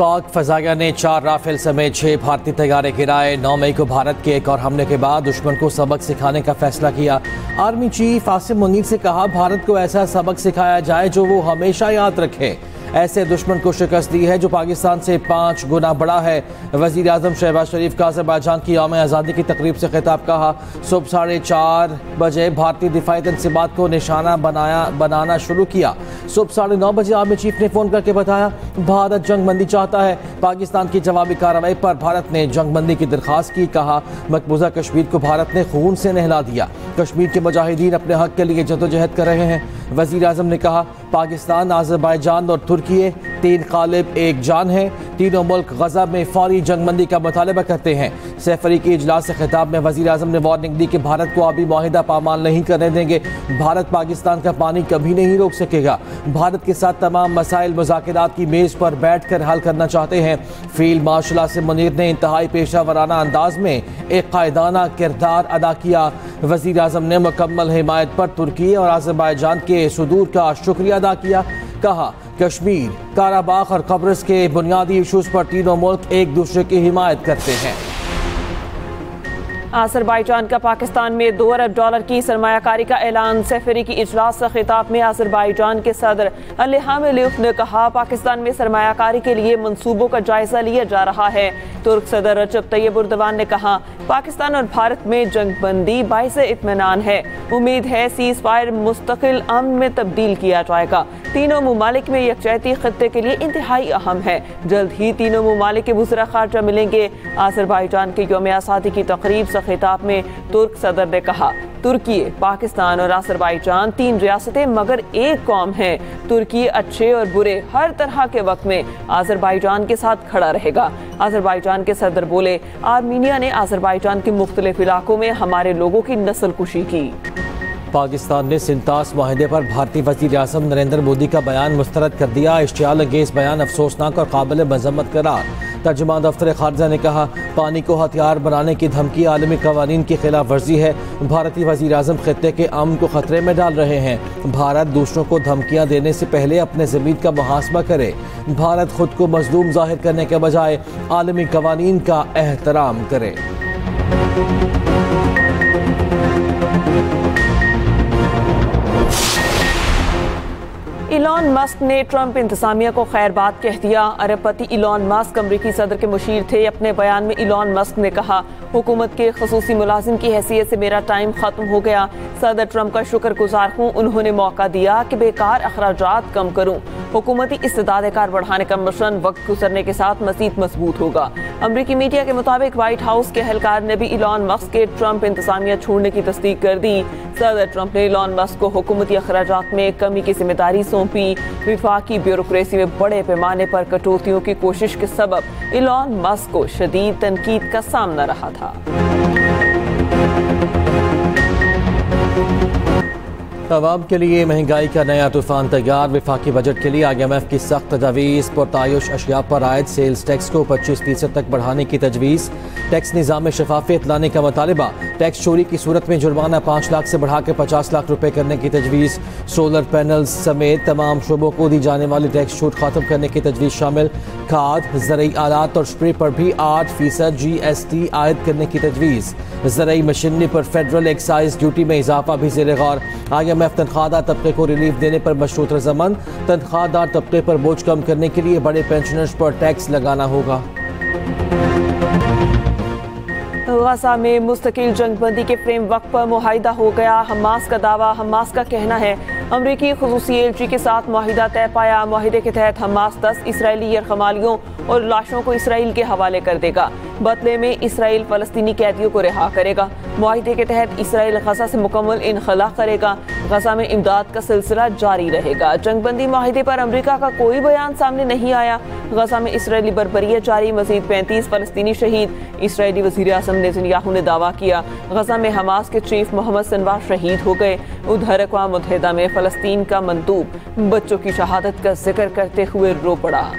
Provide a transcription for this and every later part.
पाक फजाइया ने 4 राफेल समेत 6 भारतीय तैयारे गिराए। 9 मई को भारत के एक और हमले के बाद दुश्मन को सबक सिखाने का फैसला किया। आर्मी चीफ आसिम मुनीर से कहा, भारत को ऐसा सबक सिखाया जाए जो वो हमेशा याद रखे। ऐसे दुश्मन को शिकस्त दी है जो पाकिस्तान से 5 गुना बड़ा है। वज़ीर आज़म शहबाज शरीफ का अज़रबैजान की यौम आज़ादी की तकरीब से खिताब। कहा, सुबह 4:30 बजे भारतीय दिफाई तनसीबात को निशाना बनाना शुरू किया। सुबह 9:30 बजे आर्मी चीफ ने फ़ोन करके बताया, भारत जंगबंदी चाहता है। पाकिस्तान की जवाबी कार्रवाई पर भारत ने जंगबंदी की दरख्वास्त की। कहा, मकबूजा कश्मीर को भारत ने खून से नहला दिया। कश्मीर के मुजाहिदीन अपने हक के लिए जदोजहद कर रहे हैं। वज़ीर आज़म ने कहा, पाकिस्तान, अज़रबैजान और तुर्की 3 ग़ालिब 1 जान है। तीनों मुल्क गज़ा में फौरी जंगबंदी का मुतालबा करते हैं। सैफरी के इजलास से खिताब में वज़ीर आज़म ने वार्निंग दी कि भारत को आबी मुआहिदा पामाल नहीं करने देंगे। भारत पाकिस्तान का पानी कभी नहीं रोक सकेगा। भारत के साथ तमाम मसाइल मुज़ाकरात की मेज़ पर बैठ कर हल करना चाहते हैं। फील्ड मार्शल आसिम मुनीर ने इंतहाई पेशा वराना अंदाज में एक कायदाना किरदार अदा किया। वज़ीर आज़म ने मुकम्मल हिमायत पर तुर्की और अज़रबैजान के सुदूर का शुक्रिया अदा किया। कहा, कश्मीर, काराबाख और कब्रिस के बुनियादी इशूज़ पर तीनों मुल्क एक दूसरे की हिमायत करते हैं। अज़रबैजान का पाकिस्तान में $2 अरब की सरमायाकारी का ऐलान। सैफरी की इजलास से खिताब में अज़रबैजान के सदर अलिहाम अलियव ने कहा, पाकिस्तान में सरमायाकारी के लिए मंसूबों का जायजा लिया जा रहा है। तुर्क सदर रजब तैयब एर्दोगान ने कहा, पाकिस्तान और भारत में जंगबंदी बाइसे इत्मीनान है। उम्मीद है सीज़ फायर मुस्तकिल अमन में तब्दील किया जाएगा। तीनों ममालिक में यकजहती खत्ते के लिए इंतहाई अहम है। जल्द ही तीनों ममालिक के वज़ीर ख़ारजा मिलेंगे। अज़रबैजान के यौम आज़ादी की तकरीब से खिताब में तुर्क सदर ने कहा, तुर्की, पाकिस्तान और अज़रबैजान 3 रियासतें मगर एक कौम है। तुर्की अच्छे और बुरे हर तरह के वक्त में अज़रबैजान के साथ खड़ा रहेगा। अज़रबैजान के सदर बोले, आर्मीनिया ने अज़रबैजान के मुख्तलिफ इलाकों में हमारे लोगों की नस्लकुशी की। पाकिस्तान ने सिंतास माहिदे पर भारतीय वज़ीर आज़म नरेंद्र मोदी का बयान मुस्तरद कर दिया। इश्तियाल अंगेज़ बयान अफसोसनाक और काबिल मज़म्मत करार। तर्जुमान दफ्तर खारजा ने कहा, पानी को हथियार बनाने की धमकी आलमी कवानीन की खिलाफ वर्जी है। भारतीय वज़ीर आज़म खित्ते के अमन को ख़तरे में डाल रहे हैं। भारत दूसरों को धमकियाँ देने से पहले अपने ज़मीन का मुहासबा करे। भारत खुद को मज़लूम ज़ाहिर करने के बजाय आलमी कवानीन का एहतराम करे। इलॉन मस्क ने ट्रंप इंतजामिया को खैरबाद कह दिया। अरबपति इलॉन मस्क अमरीकी सदर के मुशीर थे। अपने बयान में इलॉन मस्क ने कहा, हुकूमत के खसूसी मुलाजिम की हैसियत से मेरा टाइम ख़त्म हो गया। सदर ट्रंप का शुक्रगुजार हूँ, उन्होंने मौका दिया कि बेकार अखराजात कम करूँ। हुकूमती इस्तेदाद कार बढ़ाने का मिशन वक्त गुजरने के साथ मज़ीद मजबूत होगा। अमरीकी मीडिया के मुताबिक व्हाइट हाउस के एहलकार ने भी इलॉन मस्क के ट्रंप इंतजामिया छोड़ने की तस्दीक कर दी। सदर ट्रंप ने इलॉन मस्क को हुकूमती अखराजात में कमी की जिम्मेदारी सौंपी। विफाकी ब्यूरोक्रेसी में बड़े पैमाने पर कटौतियों की कोशिश के सबब इलॉन मस्क को शदीद तनकीद का सामना रहा था। अवाम के लिए महंगाई का नया तूफान तैयार। विफाकी बजट के लिए IMF की सख्त तजवीज़। पुरतायुश अशिया पर आयद सेल्स टैक्स को 25% तक बढ़ाने की तजवीज़। टैक्स निज़ाम में शफाफियत लाने का मुतालबा। टैक्स चोरी की सूरत में जुर्माना 5 लाख से बढ़ा के 50 लाख रुपए करने की तजवीज़। सोलर पैनल्स समेत तमाम शोबों को दी जाने वाली टैक्स छूट खत्म करने की तजवीज़ शामिल। खाद, ज़रई आलात और स्प्रे पर भी 8% GST आयद करने की तजवीज़। ज़रई मशीनरी पर फेडरल एक्साइज ड्यूटी में इजाफा भी ज़ेर गौर। IMF तनख्वाहदार तबके को रिलीफ देने पर मशरूत रजामंद। तनख्वाहदार तबके पर बोझ कम करने के लिए बड़े पेंशनर्स पर टैक्स लगाना होगा। गजा में मुस्तकिल जंगबंदी के फ्रेमवर्क पर मुआहिदा हो गया। हमास का दावा। हमास का कहना है, अमरीकी खुसूसी एलची के साथ मुआहिदा तय पाया। मुआहिदे के तहत हमास 10 इसराइली यरगमालियों और लाशों को इसराइल के हवाले कर देगा। बदले में इसराइल फ़लस्तीनी कैदियों को रिहा करेगा। मुआहिदे के तहत इसराइल गजा से मुकम्मल इनखला करेगा। गजा में इमदाद का सिलसिला जारी रहेगा। जंगबंदी मुआहिदे पर अमरीका का कोई बयान सामने नहीं आया। गजा में इसराइली बर्बरियत जारी। मज़ीद 35 फ़लस्तीनी शहीद। इसराइली वज़ीर आज़म नेतन्याहू ने दावा किया, गजा में हमास के चीफ मोहम्मद सिनवार शहीद हो गए। उधर अक़वाम मुत्तहिदा में फ़लस्तीन का मंदूब बच्चों की शहादत का जिक्र करते हुए रो पड़ा।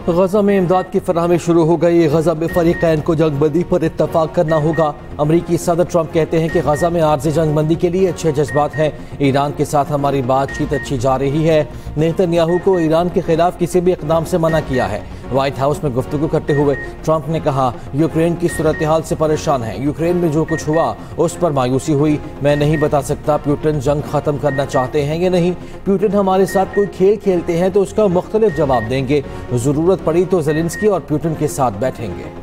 गजा में इमदाद की फराहमी शुरू हो गई। गजा में फरीकैन को जंगबंदी पर इत्तफाक करना होगा। अमरीकी सदर ट्रंप कहते हैं कि गजा में आर्ज़ी जंगबंदी के लिए अच्छे जज्बात हैं। ईरान के साथ हमारी बातचीत अच्छी जा रही है। नेतन्याहू को ईरान के खिलाफ किसी भी इक़दाम से मना किया है। व्हाइट हाउस में गुफ्तगू करते हुए ट्रंप ने कहा, यूक्रेन की सूरत हाल से परेशान है। यूक्रेन में जो कुछ हुआ उस पर मायूसी हुई। मैं नहीं बता सकता पुतिन जंग ख़त्म करना चाहते हैं या नहीं। पुतिन हमारे साथ कोई खेल खेलते हैं तो उसका मुख्तलिफ जवाब देंगे। ज़रूरत पड़ी तो ज़ेलेंस्की और पुतिन के साथ बैठेंगे।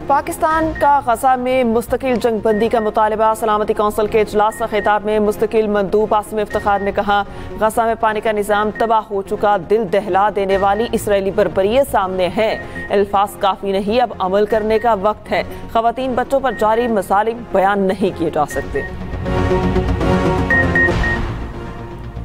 पाकिस्तान का गजा में मुस्तकिल जंगबंदी का मुतालबा। सलामती कौंसिल के इजलास से खिताब में मुस्तकिल मंदूब आसिम इफ्तिखार ने कहा, गजा में पानी का निज़ाम तबाह हो चुका। दिल दहला देने वाली इसराइली बर्बरियत सामने है। अल्फाज काफ़ी नहीं, अब अमल करने का वक्त है। ख़वातीन बच्चों पर जारी मसालिक बयान नहीं किए जा सकते।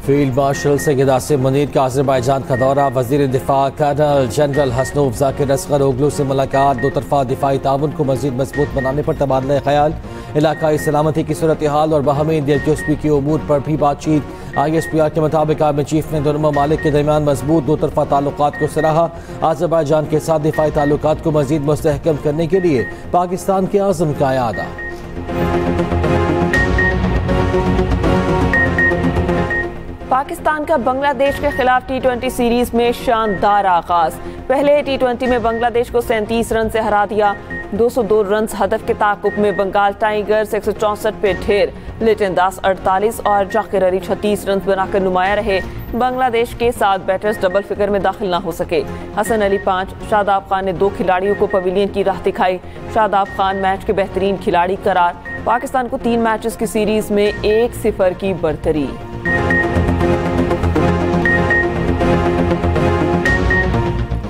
फील्ड मार्शल सैयद आसिम मुनीर का अज़रबैजान का दौरा। वज़ीर दिफा कर्नल जनरल हसनैन ज़ाकिर असगर ओगलू से मुलाकात। दो तरफ़ा दिफाई ताउन को मज़ीद मजबूत बनाने पर तबादला ख्याल। इलाकाई सलामती की सूरत हाल और बाहमी दिलचस्पी के उमूर पर भी बातचीत। ISPR के मुताबिक आर्मी चीफ ने दोनों ममालिक के दरमियान मजबूत दो तरफ़ा ताल्लुकात को सराहा। अज़रबैजान के साथ दिफाई ताल्लुकात को मज़ीद मुस्तहकम करने के लिए पाकिस्तान के आज़म का यादा। पाकिस्तान का बांग्लादेश के खिलाफ T20 सीरीज में शानदार आगाज। पहले T20 में बांग्लादेश को 37 रन से हरा दिया। 202 रन हदफ के ताकुब में बंगाल टाइगर्स 164 पे ढेर। लिटन दास 48 और जाकिर अली 36 रन बनाकर नुमाया रहे। बांग्लादेश के 7 बैटर्स डबल फिगर में दाखिल ना हो सके। हसन अली 5, शादाब खान ने 2 खिलाड़ियों को पवेलियन की राह दिखाई। शादाब खान मैच के बेहतरीन खिलाड़ी करार। पाकिस्तान को 3 मैचेस की सीरीज में 1-0 की बढ़तरी।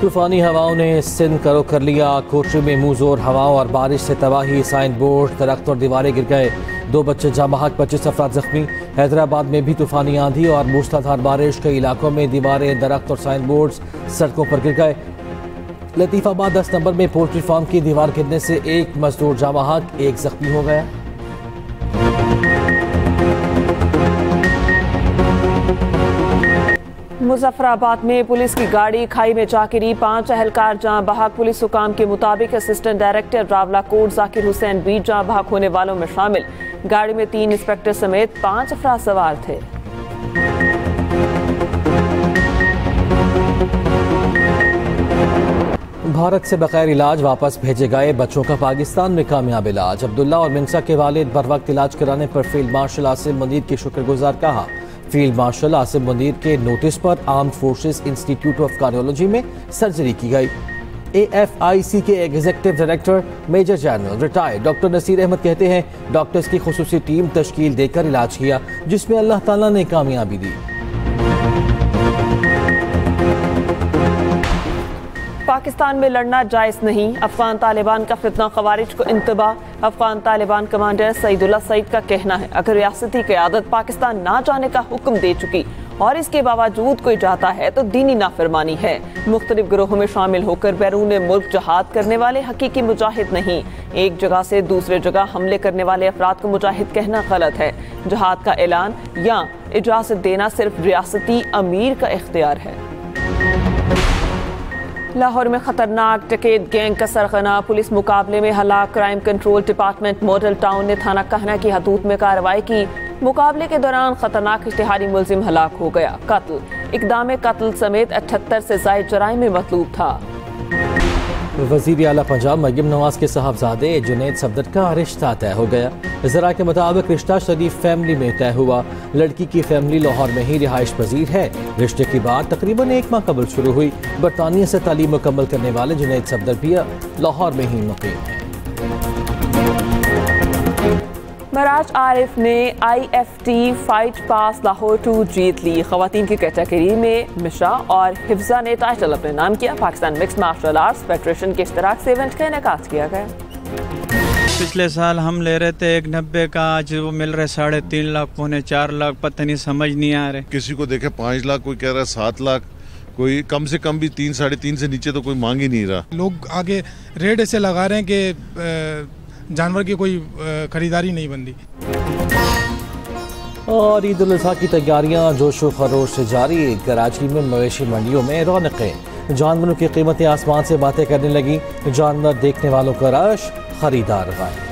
तूफानी हवाओं ने सिंध करो कर लिया। कोटरी में मुंहजोर हवाओं और बारिश से तबाही। साइन बोर्ड, दरख्त और दीवारें गिर गए। 2 बच्चे जाँ बहक, 25 अफराद जख्मी। हैदराबाद में भी तूफानी आंधी और मूसलाधार बारिश। कई इलाकों में दीवारें, दरख्त और साइन बोर्ड्स सड़कों पर गिर गए। लतीफ़ाबाद 10 नंबर में पोल्ट्री फार्म की दीवार गिरने से 1 मजदूर जाँ बहक, 1 जख्मी हो गया। मुजफ्फराबाद में पुलिस की गाड़ी खाई में जा गिरी। 5 अहलकार जाँ बहक। पुलिस हुकाम के मुताबिक assistant director Rawalakot Zakir Hussain भी जाँ बहक होने वालों में शामिल। गाड़ी में 3 इंस्पेक्टर समेत 5 अफराद सवार थे। भारत से बगैर इलाज वापस भेजे गए बच्चों का पाकिस्तान में कामयाब इलाज। अब्दुल्ला और मिंसा के वालिद बर वक्त इलाज कराने पर फील्ड मार्शल आसिम मुनीर की शुक्रगुजार कहा। फील्ड मार्शल आसिम मुनीर के नोटिस पर Armed Forces Institute of Cardiology में सर्जरी की गई। AFIC के executive director major general retired doctor Nasir Ahmed कहते हैं, डॉक्टर्स की खुसूसी टीम तश्कील देकर इलाज किया, जिसमें अल्लाह ताला ने कामयाबी दी। पाकिस्तान में लड़ना जायज़ नहीं। अफगान तालिबान का फितना खवारिज को इंतबाह। अफगान तालिबान कमांडर सईदुल्लाह सईद का कहना है, अगर रियासती क़यादत पाकिस्तान ना जाने का हुक्म दे चुकी और इसके बावजूद कोई जाता है तो दीनी नाफरमानी है। मुख्तलिफ गिरोहों में शामिल होकर बैरून मुल्क जहाद करने वाले हकीकी मुजाहिद नहीं। एक जगह से दूसरे जगह हमले करने वाले अफराद को मुजाहिद कहना गलत है। जहाद का ऐलान या इजाज़त देना सिर्फ रियासती अमीर का इख्तियार है। लाहौर में खतरनाक डकैत गैंग का सरगना। पुलिस मुकाबले में हलाक। Crime control department model town ने थाना कहना की हदूद में कार्रवाई की। मुकाबले के दौरान खतरनाक इश्तिहारी मुलजिम हलाक हो गया। कत्ल, इक़दाम कत्ल समेत 78 से ज़ायद जराइम में मतलूब था। वज़ीर आला पंजाब मरियम नवाज के साहबजादे जुनैद सफदर का रिश्ता तय हो गया। ज़रा के मुताबिक रिश्ता शरीफ फैमिली में तय हुआ। लड़की की फैमिली लाहौर में ही रिहाइश पजीर है। रिश्ते की बात तकरीबन 1 माह कबल शुरू हुई। बरतानिया से तालीम मुकम्मल करने वाले जुनैद सफदर भी लाहौर में ही मुक़ीम है। मराज आरिफ ने IFT फाइट पास लाहौर 2 जीत ली। खवातीन की कैटेगरी में मिश्रा और हिफ्जा ने टाइटल अपने नाम किया। Pakistan Mix Martial Arts Federation के इश्तराक से इवेंट का इनेकाद किया गया। पिछले साल हम ले रहे थे 190 का, आज वो मिल रहे 3.5 लाख, 4 लाख, पता नहीं, समझ नहीं आ रहे। किसी को देखे 5 लाख, कोई कह रहा है 7 लाख, कोई कम से कम भी 3, 3.5 से नीचे तो कोई मांग ही नहीं रहा। लोग आगे रेट ऐसे लगा रहे हैं कि जानवर की कोई खरीदारी नहीं बनती। और ईद उल अज़हा की तैयारियां जोशो खरोश से जारी। कराची में मवेशी मंडियों में रौनकें, जानवरों की कीमतें आसमान से बातें करने लगी। जानवर देखने वालों का रश, खरीदार गायब।